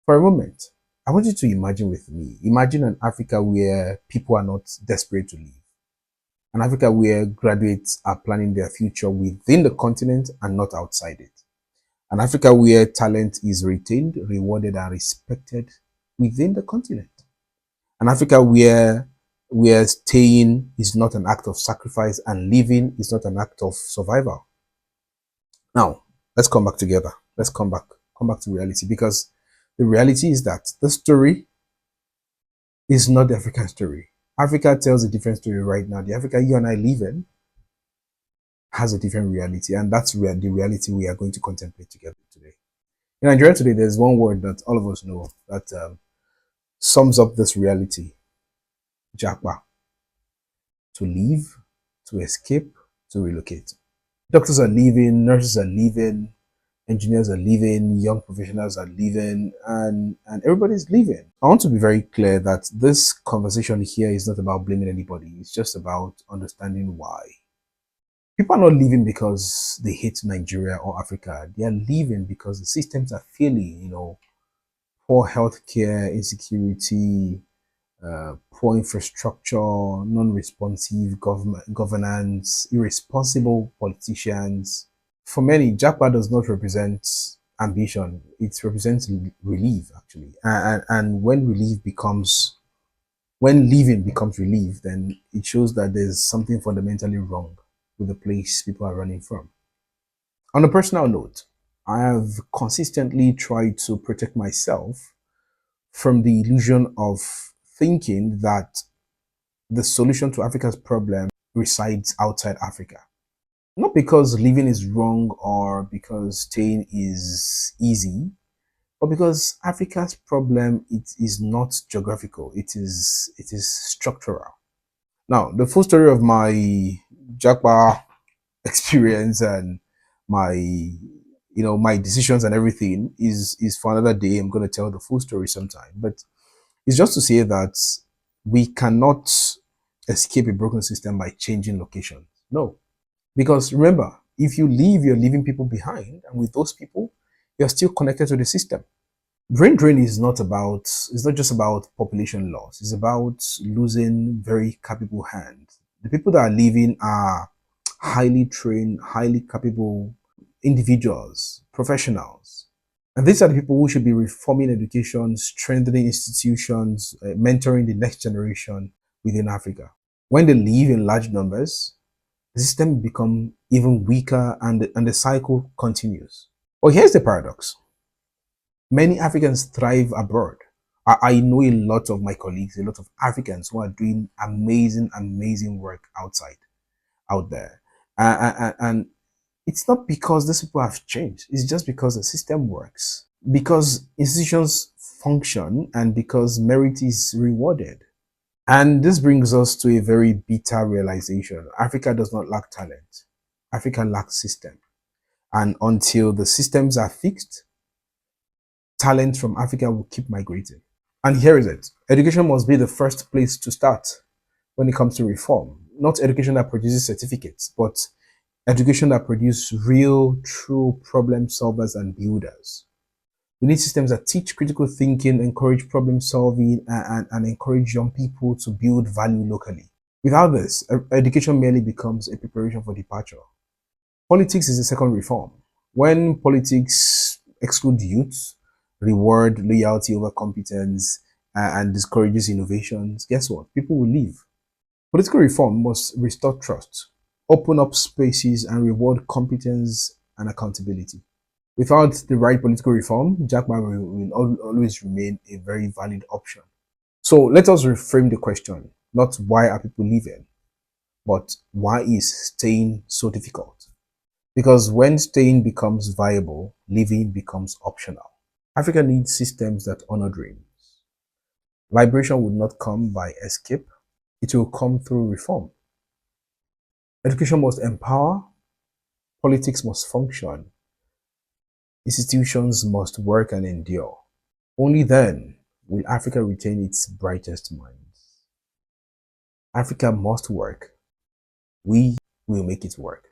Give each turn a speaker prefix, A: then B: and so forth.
A: For a moment, I want you to imagine with me. Imagine an Africa where people are not desperate to leave. An Africa where graduates are planning their future within the continent and not outside it. An Africa where talent is retained, rewarded, and respected within the continent. An Africa where staying is not an act of sacrifice and living is not an act of survival. Now, let's come back together. Let's come back to reality, because the reality is that the story is not the African story. Africa tells a different story right now. The Africa you and I live in has a different reality, and that's the reality we are going to contemplate together today. In Nigeria today, there's one word that all of us know that sums up this reality: Japa. To leave, to escape, to relocate. Doctors are leaving, nurses are leaving, engineers are leaving, young professionals are leaving, and everybody's leaving. I want to be very clear that this conversation here is not about blaming anybody. It's just about understanding why. People are not leaving because they hate Nigeria or Africa. They are leaving because the systems are failing, poor healthcare, insecurity, poor infrastructure, non-responsive governance, irresponsible politicians. For many, Japa does not represent ambition. It represents relief, actually. And when leaving becomes relief, then it shows that there's something fundamentally wrong with the place people are running from. On a personal note, I have consistently tried to protect myself from the illusion of thinking that the solution to Africa's problem resides outside Africa. Not because living is wrong or because staying is easy, but because Africa's problem it is not geographical, it is structural. Now, the full story of my Japa experience and my decisions and everything is for another day. I'm going to tell the full story sometime, but it's just to say that we cannot escape a broken system by changing location. No. Because remember, if you leave, you're leaving people behind, and with those people, you're still connected to the system. Brain drain it's not just about population loss, it's about losing very capable hands. The people that are leaving are highly trained, highly capable individuals, professionals. And these are the people who should be reforming education, strengthening institutions, mentoring the next generation within Africa. When they leave in large numbers, the system becomes even weaker and the cycle continues. But here's the paradox. Many Africans thrive abroad. I know a lot of my colleagues, a lot of Africans who are doing amazing, amazing work out there. And it's not because these people have changed. It's just because the system works. Because institutions function and because merit is rewarded. And this brings us to a very bitter realization. Africa does not lack talent. Africa lacks system. And until the systems are fixed, talent from Africa will keep migrating. And here is it. Education must be the first place to start when it comes to reform. Not education that produces certificates, but education that produces real, true problem solvers and builders. We need systems that teach critical thinking, encourage problem solving, and encourage young people to build value locally. Without this, education merely becomes a preparation for departure. Politics is the second reform. When politics exclude youth, reward loyalty over competence, and discourages innovations, guess what? People will leave. Political reform must restore trust, open up spaces, and reward competence and accountability. Without the right political reform, Jackman will always remain a very valid option. So let us reframe the question, not why are people leaving, but why is staying so difficult? Because when staying becomes viable, leaving becomes optional. Africa needs systems that honor dreams. Liberation would not come by escape, it will come through reform. Education must empower, politics must function, institutions must work and endure. Only then will Africa retain its brightest minds. Africa must work. We will make it work.